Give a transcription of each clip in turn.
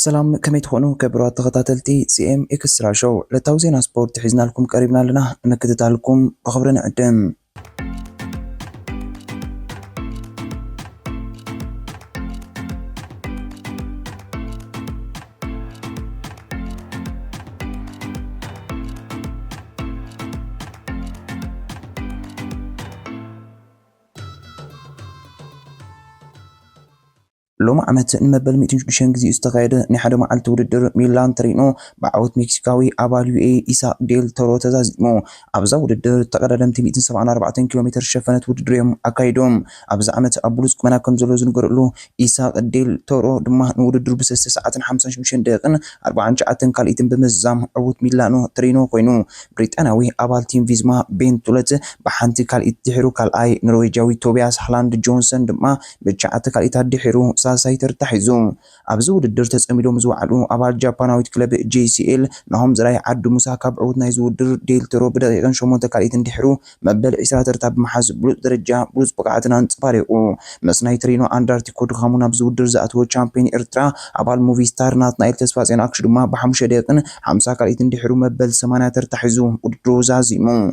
سلام كمي تخونو كبرات تغطاتلتي سي ام اكسترا شو لتوزينا سبورت حزنا لكم قريبنا لنا نكدتا لكم بخبرنا قدام. لوم عمت نمبل 200 جزء استغاد نحد مع التوردر ميلان ترينو بعوت مكسيكاوي اباليو اي إيسا ديل تورو تزازمو ابزا ودر تقدم 274 كيلومتر شفنت ودريم اكايدوم ابزا عمت ابولس كمنا كم زلو زنقرلو إيسا ديل تورو دما ودر بسس ساعه 55 دقيقه 40 ساعه كاليتم بمزام عوت ميلانو ترينو كوينو بريطاناوي ابال تيم فيزما بين تولت بحنتي كاليت دحرو كالاي نرويجاوي توبياس هالاند جونسون دما بجعت كاليت دحرو سايتر تحزوم ابزو ودر تسميلوم زوعلو ابال جاباناويت كلب جي سي ال نهم زراي عدو مساكا بعود نايز ودر ديل ترو بدقيقه شمون تكاليت اندحرو مبل 20 ترتاب محاز بلو درجه بلوز بقعتنا انصباريقو مسناي ترينو اندارتيكو دخامونا ابزو ودر زاتو تشامبيون ارترا ابال موفي ستار نات نايل تسفازين اكش دما بحمشه دقيقه 50 كاليت اندحرو مبل 8 ترتحزو ودرو زازيمو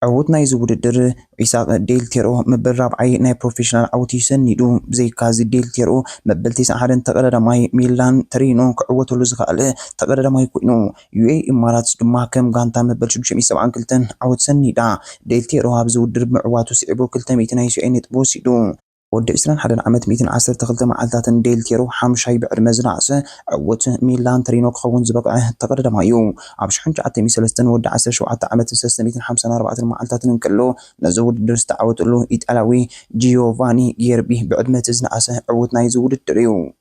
عود نايز ودر عيسى ديل تيرو مبل رابعي ناي بروفيشنال عوتي سنيدو زي كازي ديل تيرو مبل 9 تقرر ماي ميلان ترينو كعوتو لزخاله تقرر ماي كوينو يو اي امارات دما كم غانتا مبل 770 كلتن عود سنيدا ديل تيرو هابز ودر معواتو سيبو كلتن 290 نطبو سيدو ود 21 عامت 210 تخلت معلتاتن ديل تيرو حمشاي بعد مزرعسه عوت ميلان ترينو كخون زبقعه تقرر مايو ابش حنج عتمي سلستن ود 17 عامت 654 معلتاتن كلو نزود درس تعوت له إيطالياوي جيوفاني جيربي بعد ما تزنقسه عوت نايز ودريو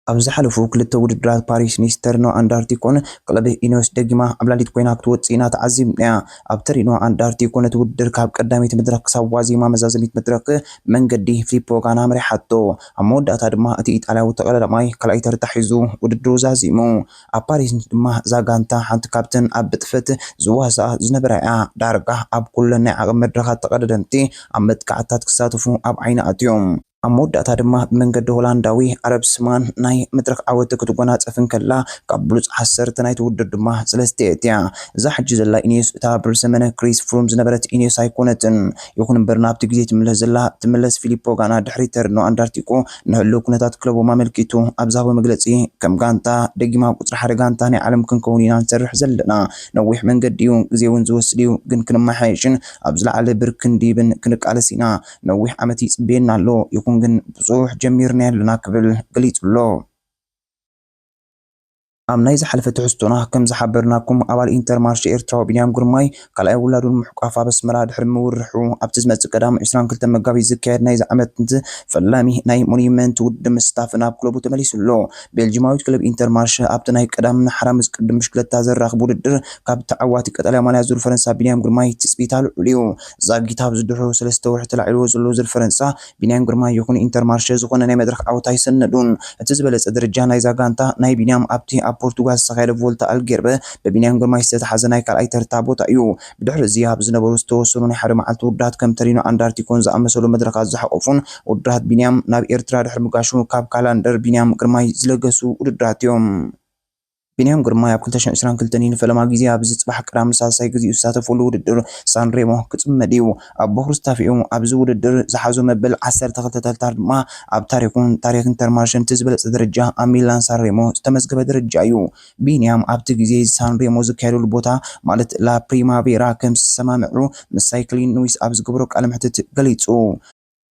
ابز حلفو كلتا ودرات باريس نيسترنو اندارتيكون قلبه إنوس دقما عبلاليت كويناك توتسينا تعزيمنا ابترينو اندارتيكون تودر كاب قداميت مدرك سوازي ما مزازميت مدرك من قدي فليبو غانا مري حتو امود اتادما اتي إيطالياو تقلل ماي كلاي ترتحيزو ودرو زازيمو اباريس دما زاغانتا حنت كابتن ابطفت زواسا زنبرا دارغا اب كل نعق مدرخات تقددمتي امد كعتات كساتفو اب عين اتيوم امود اتادما من قد هولنداوي عرب سمان ناي مدرك عوت كتغونا صفن كلا قبلص حسرت ناي تودد دما سلستيتيا ዛ حج زلا انيس تابر سمنه كريس فروم زنبرت انيس ايكونتن يكون برنابت غزيت تملس زلا تملس فيليبو غانا دحريتر نو اندارتيكو نهلو كنتات كلوب ماملكيتو ابزاو مغلصي كم غانتا دغيما قصر حد غانتا ني عالم كنكونينا نسرح زلنا نويح منقد يون غزيون زوسديو غن كنما حيشن ابزلا على بركنديبن كنقالسينا نويح عمتي صبينا لو يكون ግን ብዙሕ ጀሚርና ያለና ክብል ገሊጹሎ امناي زحلفه تحستونا كم زحبرناكم ابال انتر مارش ايرتراو بنيام غرماي كلاي ولادون محقافا بسمرا دحر مورحو ابتزمت قدام 22 مغابي زكير ناي زعمت فلامي ناي مونيمنت ود مستافنا كلوبو تمليسلو بلجيماويت كلب انتر مارش ابتناي قدام حرامز قدم مشكلتا زراخ بوددر كاب تعواتي قطاليا ماليا زور فرنسا بنيام غرماي تسبيتال عليو زاغيتاب زدحو سلسته وحت العلو زلو زر فرنسا بنيام غرماي يكون انتر مارش زخونه ناي مدرخ عوتاي سندون اتزبلص درجه ناي زاغانتا ناي بنيام ابتي بورتوغال سخير فولتا الجربه ببنيان غرماي ستحزناي كالاي ترتابوت ايو بدحر زياب زنبرو استوسنون حرم على ودات كم ترينو اندارتيكون زامسلو مدركات زحقفون ودات بنيام ناب ايرترا دحر مغاشو كاب كالندر بنيام غرماي زلغسو وداتيوم بنيام غرماي اب 2022 فلما غزي ابز صباح قرام ساساي غزي يساتفو وددر سان ريمو كصمديو اب بخرستافيو ابز وددر زحازو مبل 10 تخلتتال ما اب تاريخ انترمارشن تزبل درجه اميلان سان ريمو تمزغبه درجايو بنيام ابت غزي سان ريمو زكايرو البوتا مالت لا بريمافيرا كم سمامعو مسايكلين نويس ابز غبرو قال محتت غليصو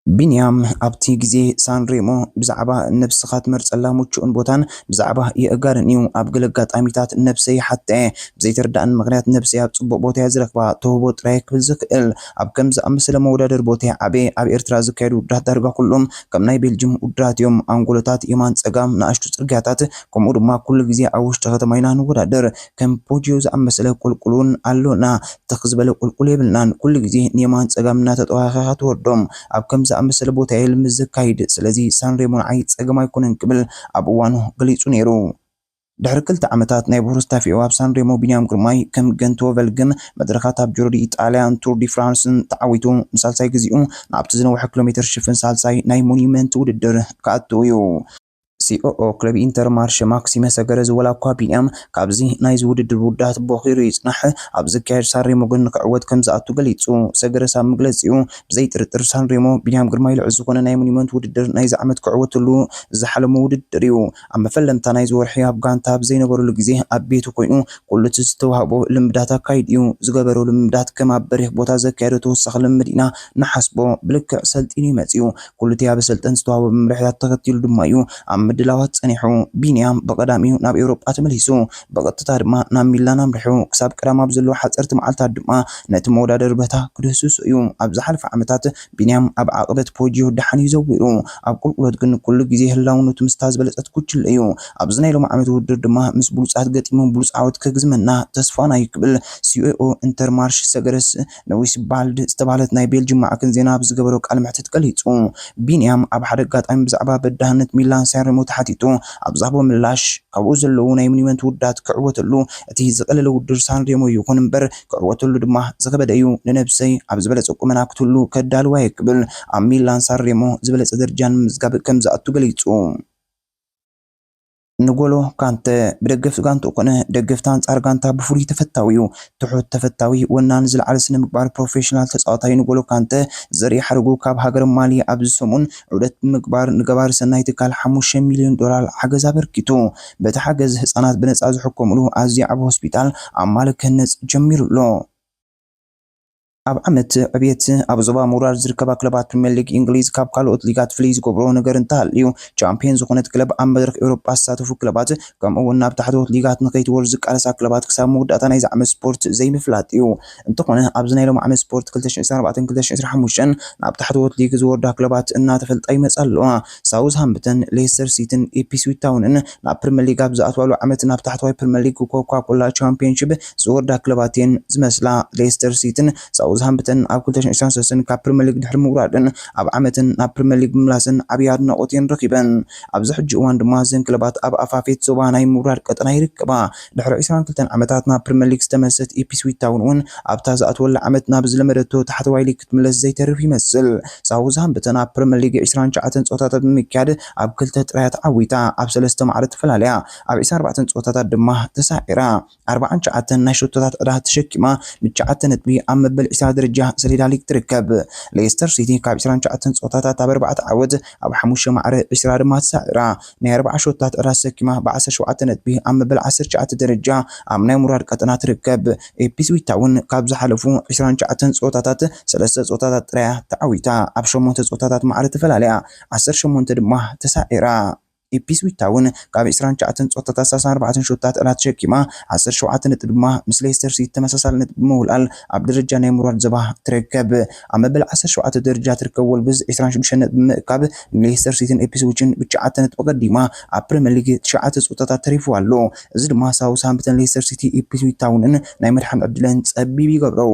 بنيام ابتي غزي سان ريمو بزعبا نفس خات مرصلا موچون بوتان بزعبا يغارنيو اب غلغات اميتات نفسي حتى بزي تردان مغنيات نفسي اب صبو بوتا يزرخبا توبو ترايك بزكل اب كمز امسله مودادر بوتا ابي اب ارترا زكايدو درات دارغا كلهم كم ناي بلجيم ودراتيوم انغولوتات يمان صغام ناشتو صرغاتات كومو دما كل غزي اوش تختماينا نودادر كم بوجيوز امسله قلقلون الونا تخزبل قلقل يبلنان كل غزي نيمان صغامنا تطواخات وردوم اب كمز امسل بوتا يلم زكايد سلازي سان ريمون عيد صغما يكونن قبل ابوانو غليصو نيرو دحر كلتا عمتات ناي بورستافي واب سان ريمو بنيام غرماي كم غنتو فلغم مدرخات اب جوري ايطاليان تور دي فرانسن تعويتو مسالساي غزيو نابت زنو 1 كيلومتر شفن سالساي ناي مونيمنت وددر كاتويو ሲኦኦ ክለብ ኢንተር ማርሽ ማክሲመ ሰገረ ዝወላ እኳ ቢንያም ካብዚ ናይ ዝውድድር ውዳት ቦኺሩ ይጽናሕ ኣብ ዝካየድ ሳንሬሞ ግን ክዕወት ከም ዝኣቱ ገሊጹ ሰገረ ሳብ መግለጺኡ ብዘይ ጥርጥር ሳንሬሞ ቢንያም ግርማይ ልዑል ዝኾነ ናይ ሞኒመንት ውድድር ናይ ዝዓመት ክዕወተሉ ዝሓለመ ውድድር እዩ ኣብ መፈለምታ ናይ ዝወርሒ ኣብ ጋንታ ብዘይነበረሉ ግዜ ኣብ ቤቱ ኮይኑ ኩሉ እቲ ዝተዋህቦ ልምዳት ኣካይድ እዩ ዝገበሮ ልምዳት ከም ኣብ በሪኽ ቦታ ዘካየዶ ተወሳኺ ልምድ ኢና ንሓስቦ ብልክዕ ሰልጢኑ ይመጽኡ ኩሉ እቲ ኣብ ሰልጠን ዝተዋህቦ መምርሕታት ተኸቲሉ ድማ እዩ ኣብ ምድላዋት ጸኒሑ ቢንያም በቀዳሚኡ ናብ ኤውሮጳ ተመሊሱ በቀጥታ ድማ ናብ ሚላን ኣምሪሑ ክሳብ ቀዳማ ኣብ ዘለዎ ሓፀርቲ መዓልታት ድማ ነቲ መወዳደሪ በታ ክድህስሱ እዩ ኣብ ዝሓለፈ ዓመታት ቢንያም ኣብ ዓቕበት ፖጅዮ ድሓን ይዘውሩ ኣብ ቁልቁለት ግን ኩሉ ግዜ ህላውነቱ ምስታ ዝበለፀት ኩችለ እዩ ኣብዚ ናይ ሎሚ ዓመት ውድድር ድማ ምስ ብሉፃት ገጢሙ ብሉፅ ዓወት ከግዝመና ተስፋና ይክብል ሲኦኦ ኢንተር ማርሽ ሰገረስ ነዊስ ባልድ ዝተባህለት ናይ ቤልጅየም ማዕከን ዜና ብዝገበሮ ቃል ምሕተት ገሊጹ ቢንያም ኣብ ሓደ ኣጋጣሚ ብዛዕባ በዳህነት ሚላን ሳንሬሞ ተሓቲቱ ኣብ ዛቦ ምላሽ ካብኡ ዘለዉ ናይ ሞኒመንት ውዳት ክዕወተሉ እቲ ዝቐለለ ውድድር ሳንሬሞ ይኹን እምበር ክዕወተሉ ድማ ዝከበደ እዩ ንነብሰይ ኣብ ዝበለፀ ቁመና ክትህሉ ከዳልዋ ይክብል ኣብ ሚላን ሳንሬሞ ዝበለፀ ደረጃን ምዝጋብ ከም ዝኣቱ ገሊጹ ንጎሎ ካንተ ብደገፍ ጋንታ ኮነ ደገፍታ አንጻር ጋንታ ብፍሉይ ተፈታዊ እዩ ትሑት ተፈታዊ ወናን ዝለዓለ ስነ ምግባር ፕሮፌሽናል ተጻዋታይ ንጎሎ ካንተ ዘርኢ ሓርጉ ካብ ሃገር ማሊ ኣብዚ ሰሙን ዑደት ምግባር ንገባሪ ሰናይ ትካል $5 ሚልዮን ሓገዝ ኣበርኪቱ በቲ ሓገዝ ህፃናት ብነፃ ዝሕከምሉ ኣዝዩ ዓቢ ሆስፒታል ኣብ ማሊ ክህነፅ ጀሚሩሎ ኣብ ዓመት ዕብየት ኣብ ዞባ ምውራድ ዝርከባ ክለባት ፕሪምየር ሊግ እንግሊዝ ካብ ካልኦት ሊጋት ፍልይ ዝገብሮ ነገር እንተሃልዩ ቻምፒየን ዝኾነት ክለብ ኣብ መድረክ ኤውሮጳ ዝሳተፉ ክለባት ከምኡውን ናብ ታሕተዎት ሊጋት ንከይትወርዱ ዝቃለሳ ክለባት ክሳብ መወዳእታ ናይ ዓመት ስፖርት ዘይምፍላጥ እዩ እንተኾነ ኣብዚ ናይ ሎሚ ዓመት ስፖርት 2024-2025 ናብ ታሕተዎት ሊግ ዝወርዳ ክለባት እናተፈልጣ ይመጻ ኣለዋ ሳውዝሃምፕተን ሌስተር ሲቲን ኢፕስዊች ታውንን ናብ ፕሪምየር ሊግ ኣብ ዝኣትዋሉ ዓመት ናብ ታሕተዋይ ፕሪምየር ሊግ ኮካ-ኮላ ቻምፒየንሺፕ ዝወርዳ ክለባትን ዝመስላ ሌስተር ሲቲን ሳውዝሃምፕተን ኣብ 2023 ካብ ፕሪምየር ሊግ ድሕሪ ምውራድን ኣብ ዓመትን ናብ ፕሪምየር ሊግ ምምላስን ዓብይ ኣድናቆትን ረኺበን ኣብዚ ሕጂ እዋን ድማ ዘን ክለባት ኣብ ኣፋፌት ዞባ ናይ ምውራድ ቀጠና ይርከባ ድሕሪ 22 ዓመታት ናብ ፕሪምየር ሊግ ዝተመለሰት ኢፕስዊች ታውን እውን ኣብታ ዝኣትወላ ዓመት ናብ ዝለመደቶ ታሕተዋይ ሊግ ክትምለስ ዘይተርፍ ይመስል ሳውዝሃምፕተን ኣብ ፕሪምየር ሊግ 29 ፀወታታት ብምክያድ ኣብ ክልተ ጥራያት ዓዊታ ኣብ 3 ማዕረ ተፈላለያ ኣብ 24 ፀወታታት ድማ ተሳዒራ 49 ናይ ሸቶታት ዕዳ ተሸኪማ ብ9 ነጥቢ ኣብ መበል ደረጃ ሰሌዳ ሊግ ትርከብ ሌስተር ሲቲ ካብ 29 ፀወታታት ኣብ 4 ዓወት ኣብ 5 ማዕረ 20 ድማ ተሳዒራ ናይ 40 ሸቶታት ዕዳ ተሰኪማ ብ17 ነጥቢ ኣብ መበል 19 ደረጃ ኣብ ናይ ምውራድ ቀጠና ትርከብ ኢፕስዊች ታውን ካብ ዝሓለፉ 29 ፀወታታት 3 ፀወታታት ጥራያ ተዓዊታ ኣብ 8 ፀወታታት ማዕረ ተፈላለያ 18 ድማ ተሳዒራ ኢፕስዊች ታውን ካብ 29 ፀወታታት 34 ሸቶታት ዕዳ ተሸኪማ 17 ነጥቢ ድማ ምስ ሌስተር ሲቲ ተመሳሳሊ ነጥቢ ብምውላል ኣብ ደረጃ ናይ ምውራድ ዞባ ትርከብ ኣብ መበል 17 ደረጃ ትርከብ ወልቭዝ 26 ነጥቢ ብምእካብ ሌስተር ሲቲን ኢፕስዊችን ብ9 ነጥቢ ቀዲማ ኣብ ፕሪምየር ሊግ 9 ፀወታታት ተሪፉ ኣሎ እዚ ድማ ሳውዝሃምፕተን ሌስተር ሲቲ ኢፕስዊች ታውንን ናይ መድሓን ዕድለን ፀቢብ ይገብሮ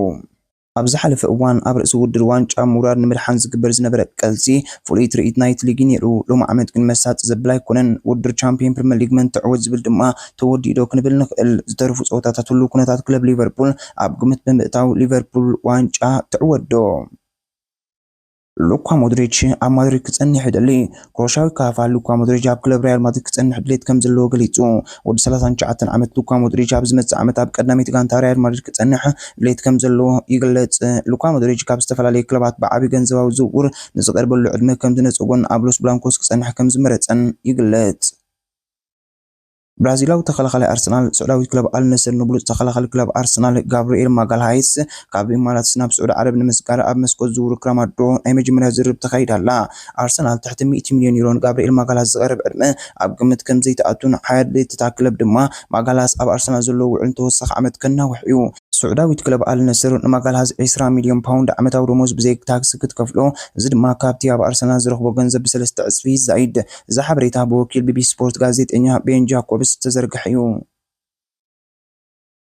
ኣብ ዝሓለፈ እዋን ኣብ ርእሲ ውድድር ዋንጫ ምውራድ ንምድሓን ዝግበር ዝነበረ ቃልሲ ፍሉይ ትርኢት ናይቲ ሊግ ነይሩ ሎሚ ዓመት ግን መሳጥ ዘብል ኣይኮነን ውድድር ቻምፒየን ፕሪምየር ሊግ መን ትዕወት ዝብል ድማ ተወዲዶ ክንብል ንኽእል ዝተረፉ ፀወታታት ሁሉ ኩነታት ክለብ ሊቨርፑል ኣብ ግምት ብምእታው ሊቨርፑል ዋንጫ ትዕወት ዶ ሉካ ሞድሪች ኣብ ማድሪድ ክጸንሕ ይደሊ ክሮሻዊ ካፋል ሉካ ሞድሪች ኣብ ክለብ ሪያል ማድሪድ ክጸንሕ ድሌት ከም ዘለዎ ገሊጹ ወዲ 39 ዓመት ሉካ ሞድሪች ኣብ ዝመጽእ ዓመት ኣብ ቀዳሚት ጋንታ ሪያል ማድሪድ ክጸንሕ ድሌት ከም ዘለዎ ይግለጽ ሉካ ሞድሪች ካብ ዝተፈላለዩ ክለባት ብዓቢ ገንዘባዊ ዝውውር ንዝቀርበሉ ዕድመ ከም ዝነጽጎን ኣብ ሎስ ብላንኮስ ክጸንሕ ከም ዝመረጸን ይግለጽ ብራዚላዊ ተኸላኻሊ ኣርሰናል ስዑዳዊ ክለብ ኣልነስር ንብሉጽ ተኸላኻሊ ክለብ ኣርሰናል ጋብሪኤል ማጋልሃይስ ካብ ኢማራትስ ናብ ስዑድ ዓረብ ንምስጋር ኣብ መስኮት ዝውውር ክራማዶ ናይ መጀመርያ ዝርብ ተኻይዳ ኣላ ኣርሰናል ትሕቲ 100 ሚልዮን ዩሮ ጋብሪኤል ማጋልሃስ ዝቐርብ ዕድመ ኣብ ግምት ከም ዘይተኣቱን ሓያል ክለብ ድማ ማጋልሃስ ኣብ ኣርሰናል ዘለዎ ውዕል ተወሳኺ ዓመት ከናውሕ እዩ سعوداويت كلب آل نصر نماغالهاز 20 مليون باوند عمتاو رموز بزيك تاكس كتكفلو زد ما كابتي اب ارسنال زرخبو ገንዘብ بسلست عصفي زايد زحبريتا بوكيل بي بي سبورت غازيت انيا بين جاكوبس تزرقحيو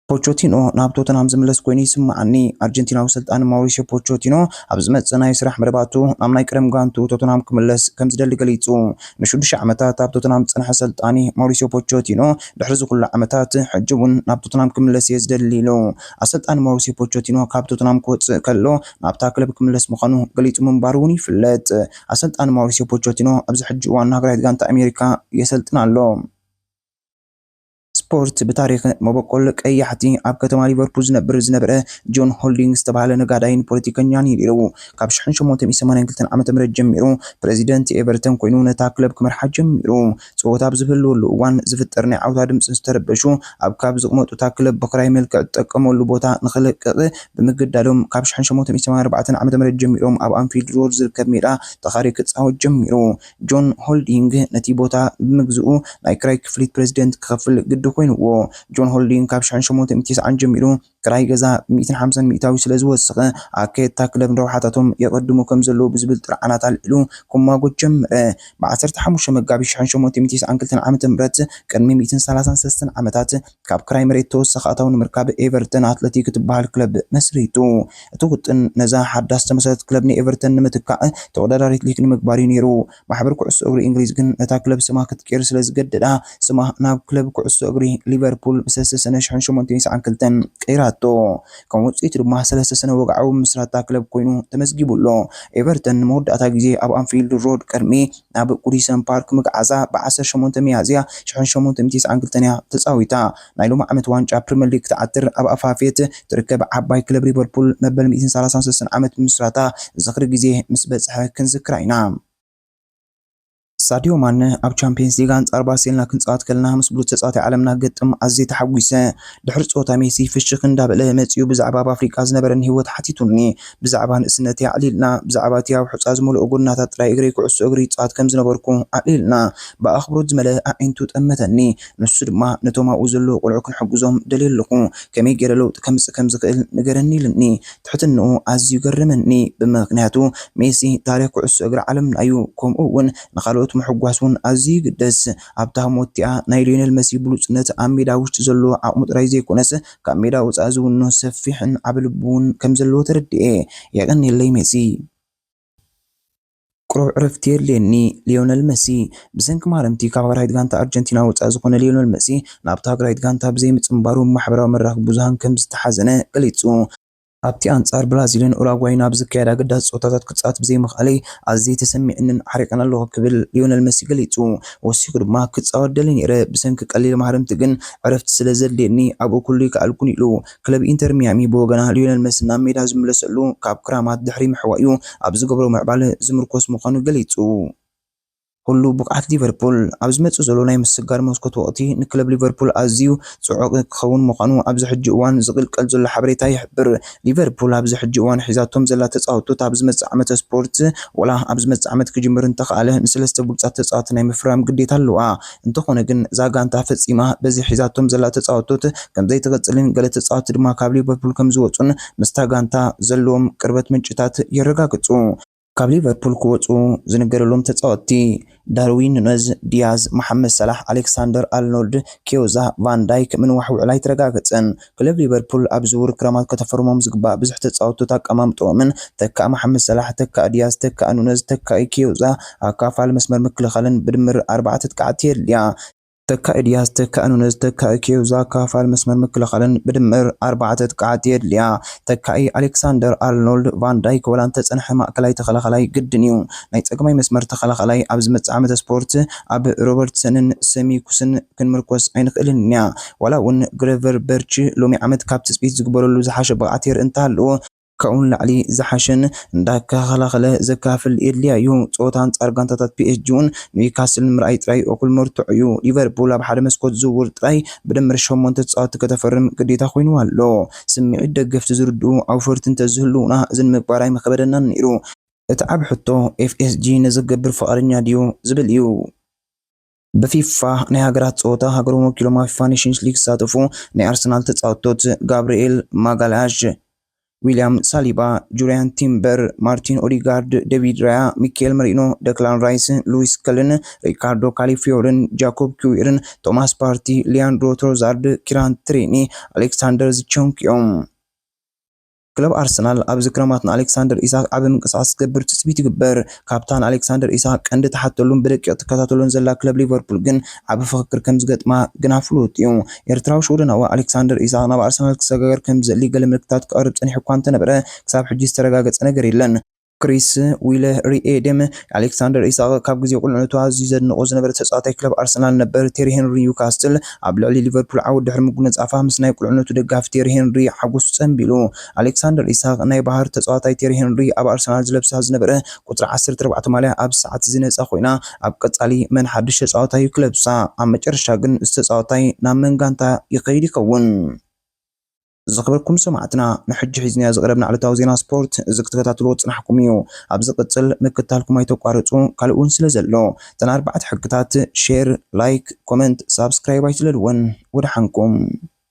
ፖቾቲኖ ናብ ቶተንሃም ዝምለስ ኮይኑ ይስምዓኒ። ኣርጀንቲናዊ ሰልጣን ማውሪሲዮ ፖቾቲኖ ኣብ ዝመጽእ ናይ ስራሕ መደባቱ ናብ ናይ ቀደም ጋንቱ ቶተንሃም ክምለስ ከም ዝደሊ ገሊጹ። ን6 ዓመታት ኣብ ቶተንሃም ዝጸንሐ ሰልጣኒ ማውሪሲዮ ፖቾቲኖ ድሕሪ ዝኩሉ ዓመታት ሕጂ እውን ናብ ቶተንሃም ክምለስ እየ ዝደሊ ኢሉ። ኣሰልጣኒ ማውሪሲዮ ፖቾቲኖ ካብ ቶተንሃም ክወጽእ ከሎ ናብታ ክለብ ክምለስ ምዃኑ ገሊጹ ምንባሩ እውን ይፍለጥ። ኣሰልጣኒ ማውሪሲዮ ፖቾቲኖ ኣብዚ ሕጂ እዋን ሃገራዊት ጋንታ ኣሜሪካ የሰልጥን ኣሎ። ስፖርት በታሪክ መበቆል ቀያሕቲ ኣብ ከተማ ሊቨርፑል ዝነበረ ጆን ሆልዲንግ ዝተባሃለ ነጋዳይን ፖለቲከኛን ይሩ ካብ 1882 ዓመተ ምህረት ጀሚሩ ፕሬዚደንት ኤቨርተን ኮይኑ ነታ ክለብ ክመርሓ ጀሚሩ ጸወታ ብዝህልወሉ እዋን ዝፍጠር ናይ ዓውታ ድምጽ ዝተረበሹ ኣብ ካብ ዝቕመጡታ ክለብ በክራይ መልክዕ ዝጥቀመሉ ቦታ ንኽለቅቕ ብምግዳዶም ካብ 1884 ዓመተ ምህረት ጀሚሮም ኣብ አንፊልድ ሮድ ዝርከብ ሜዳ ተኻሪ ክጻወት ጀሚሩ ጆን ሆልዲንግ ነቲ ቦታ ብምግዝኡ ናይ ክራይ ክፍሊት ፕሬዚደንት ክኸፍል ግድ ኮይኑዎ ጆን ሆልዲንግ ካብ 1890 ጀሚሩ ክራይ ገዛ 150 ሚእታዊ ስለ ዝወሰኸ ኣከታ ክለብ ረብሓታቶም የቀድሙ ከም ዘለዎ ብዝብል ጥርዓናት ኣልዒሉ ኩማጎት ጀመረ። ብ15 መጋቢት 1892 ዓመተ ምህረት ቅድሚ 133 ዓመታት ካብ ክራይ መሬት ተወሰኸ ኣታዊ ንምርካብ ኤቨርተን ኣትሌቲክ ትበሃል ክለብ መስሪቱ። እቲ ውጥን ነዛ ሓዳስ ተመሰረት ክለብ ኤቨርተን ንምትካእ ተወዳዳሪት ሊግ ንምግባር ነይሩ። ማሕበር ኩዕሶ እግሪ እንግሊዝ ግን ነታ ክለብ ስማ ክትቀይር ስለ ዝገደዳ ስማ ናብ ክለብ ኩዕሶ እግሪ ሊቨርፑል ብሰለስተ ሰነ 1892 ቀይራቶ። ከም ውጽኢት ድማ 3 ሰነ ወግዓዊ ምስራታ ክለብ ኮይኑ ተመዝጊቡሎ። ኤቨርተን መወዳእታ ግዜ ኣብ አንፊልድ ሮድ ቅድሚ ናብ ጉዲሰን ፓርክ ምግዓዛ ብ18 ሚያዝያ 1892 ተጻዊታ። ናይ ሎማ ዓመት ዋንጫ ፕሪምየር ሊግ ተዓትር ኣብ ኣፋፌት ትርከብ ዓባይ ክለብ ሊቨርፑል መበል 133 ዓመት ምስራታ ዝኽሪ ግዜ ምስ በጽሐ ክንዝክር ኢና። ሳዲዮ ማነ ኣብ ቻምፒየንስ ሊግ አንጻር ባርሴሎና ክንጻወት ከለና ምስ ብሉጽ ተጻዋታይ ዓለምና ገጥም ኣዝየ ተሓጒሰ ድሕሪ ጾታ ሜሲ ፍሽኽ እንዳበለ መጽኡ ብዛዕባ ኣብ ኣፍሪቃ ዝነበረን ህይወት ሓቲቱኒ ብዛዕባ ንእስነት ኣዕሊልና ብዛዕባ እቲ ኣብ ሕጻ ዝመልኦ ጎናታት ጥራይ እግሪ ኩዕሶ እግሪ ጻወት ከም ዝነበርኩ ኣዕሊልና ብኣኽብሮት ዝመልአ ኣዒንቱ ጠመተኒ ንሱ ድማ ነቶም ኣብኡ ዘለዉ ቆልዑ ክንሕግዞም ደልየ ኣለኹ ከመይ ገይረ ለውጢ ከምጽእ ከም ዝኽእል ንገረኒ ኢልኒ ትሕትንኡ ኣዝዩ ገረመኒ ብምክንያቱ ሜሲ ታሪክ ኩዕሶ እግሪ ዓለምና እዩ ከምኡ እውን ንኻልኦት محجواسون أزيج دس أبتهموتيا نايلين المسي بلوسنت أميدا وش زلوا عمودراي زي كونس كأميدا وتأزون نسفيحن عبلبون كم زلوا تردي يعني اللي مسي كرو عرفتير لأني ليونيل ميسي بسنك مارمتي كابرايد غانتا أرجنتينا وتأزقون ليونيل ميسي نابتا غرايد غانتا بزي متنبارو محبرا مرخ بوزهان كم زتحزنة قليتسو ኣብቲ አንጻር ብራዚልን ኡራጓይን ኣብ ዝካየዳ ግዳስ ጾታታት ክጻወት ብዘይምኽኣለይ ኣዝዩ ተሰሚዕንን ሓሪቀን ኣለኹ ክብል ሊዮነል መሲ ገሊጹ ወሲኹ ድማ ክጻወት ደሊ ነይረ ብሰንኪ ቀሊል ማህረምቲ ግን ዕረፍቲ ስለ ዘድልየኒ ኣብኡ ኩሉ ይከኣልኩን ኢሉ ክለብ ኢንተር ሚያሚ ብወገና ሊዮነል መሲ ናብ ሜዳ ዝምለሰሉ ካብ ክራማት ድሕሪ ምሕዋዩ ኣብ ዝገብሮ ምዕባለ ዝምርኮስ ምዃኑ ገሊጹ كله بقعة ليفربول عبز متى زلوا نايم السجار مسكوت وقتي نكلب ليفربول أزيو صعق خون مقانو عبز حج وان زغل كالزل حبريتا يحبر ليفربول عبز حج وان حزاتهم زلا تسعوتو عبز متى عمت سبورت ولا عبز متى عمت كجمر انتق عليه نسلست بولصات تسعات نايم فرام قديت هلوا انتخونا جن زاغان تافت إما بزي حزاتهم زلا تسعوتو كم زي تغسلين قال تسعات دما كاب ليفربول كم زوتون مستاغان تا زلوم قربت من جتات يرغاغصو ካብ ሊቨርፑል ክወፁ ዝነገረሎም ተጻወትቲ ዳርዊን ኑኔዝ፣ ዲያዝ፣ መሐመድ ሰላሕ፣ ኣሌክሳንደር ኣርኖልድ፣ ኬዮዛ፣ ቫን ዳይክ ምንዋሕ ውዕላይ ተረጋገፀን። ክለብ ሊቨርፑል ኣብ ዝውውር ክረማት ከተፈርሞም ዝግባእ ብዙሕ ተጻወትቲ ኣቀማምጦምን ተካእ መሐመድ ሰላሕ፣ ተካእ ዲያዝ፣ ተካእ ኑኔዝ፣ ተካእ ኬዮዛ ኣብ ካፋል መስመር ምክልኻልን ብድምር 4 ተቃዓቲ የድልያ تكا إدياس تكا نونز تكا كيوزا كافال مسمر مكلخالن بدمر 4 تقعات يدليا تكا أي ألكسندر أرنولد فان دايك ولان تسنح مأكلاي تخلخلاي قدنيو نايت أقماي مسمر تخلخلاي أبز متعامة سبورت أب روبرتسن سمي كوسن كن مركوز عين قلنيا ولا ون غريفر بيرتش لومي عمد كابتس بيت زقبرلو زحاش بغاتير انتهالو كون لعلي زحشن داك خلخله زكافل إدليايو صوتان أرجانتات بي إس جون نيوكاسل مرأي تراي أكل مرتعيو ليفربول أب حد مسكوت زور تراي بدمر شومون تتصات كتفرم قديتا خوينو هالو سمي عدة تزردو أو فرتن تزهلونا زن مقباراي مخبرنا نيرو اتعب حطو اف اس جي نزقبر فقرنيا ديو زبليو بفيفا نهي هاجرات صوتا هاجرو كيلو ما فيفا نيشنز ليج ساتفو نهي أرسنال تتصاتوت غابرييل ماغالاج ዊሊያም ሳሊባ፣ ጁሪያን ቲምበር፣ ማርቲን ኦዲጋርድ፣ ዴቪድ ራያ፣ ሚካኤል መሪኖ፣ ደክላን ራይስ፣ ሉዊስ ከልን፣ ሪካርዶ ካሊፊዮርን፣ ጃኮብ ኪዊርን፣ ቶማስ ፓርቲ፣ ሊያንድሮ ትሮዛርድ፣ ኪራን ትሬኒ፣ አሌክሳንደር ዚቾንኪዮም ክለብ አርሰናል ኣብ ዝክረማትን ኣሌክሳንደር ኢሳክ ዓብ ምንቅስቃስ ዝገብር ትፅቢት ይግበር ካፕታን ኣሌክሳንደር ኢሳክ ቀንዲ ተሓተሉን ብደቂቕ ትከታተሉን ዘላ ክለብ ሊቨርፑል ግን ዓብ ፍክክር ከም ዝገጥማ ግና ፍሉጥ እዩ ኤርትራዊ ሹደናዊ ኣሌክሳንደር ኢሳክ ናብ ኣርሰናል ክሰጋገር ከም ዘሊ ገለ ምልክታት ክቀርብ ፀኒሑ እኳ እንተነበረ ክሳብ ሕጂ ዝተረጋገፀ ነገር የለን ክሪስ ዊለ ሪኤደም ኣሌክሳንደር ኢሳክ ካብ ግዜ ቁልዕነቱ ኣዝዩ ዘድንቆ ዝነበረ ተጻዋታይ ክለብ ኣርሰናል ነበር ቴሪ ሄንሪ ኒውካስትል ኣብ ልዕሊ ሊቨርፑል ዓወት ድሕሪ ምጉንፃፋ ምስ ናይ ቁልዕነቱ ደጋፊ ቴሪ ሄንሪ ሓጎሱ ፀንቢሉ ኣሌክሳንደር ኢሳክ ናይ ባህር ተጻዋታይ ቴሪ ሄንሪ ኣብ ኣርሰናል ዝለብሳ ዝነበረ ቁጥሪ 14 ማልያ ኣብ ሰዓት ዝነፃ ኮይና ኣብ ቀጻሊ መን ሓድሽ ተጻዋታይ ክለብሳ ኣብ መጨረሻ ግን ዝተጻዋታይ ናብ መንጋንታ ይኸይድ ይከውን ዝኽበርኩም ሰማዕትና ንሕጂ ሒዝና ዝቀረብና ዓለታዊ ዜና ስፖርት ዝክተከታተሉ ጽናሕኩም እዩ ኣብዚ ቅጽል ምክታልኩም ኣይተቋርጹ ካልኡን ስለ ዘሎ ተና 4 ሕግታት ሼር ላይክ ኮሜንት ሳብስክራይብ ኣይትለልውን ወደ ሓንኩም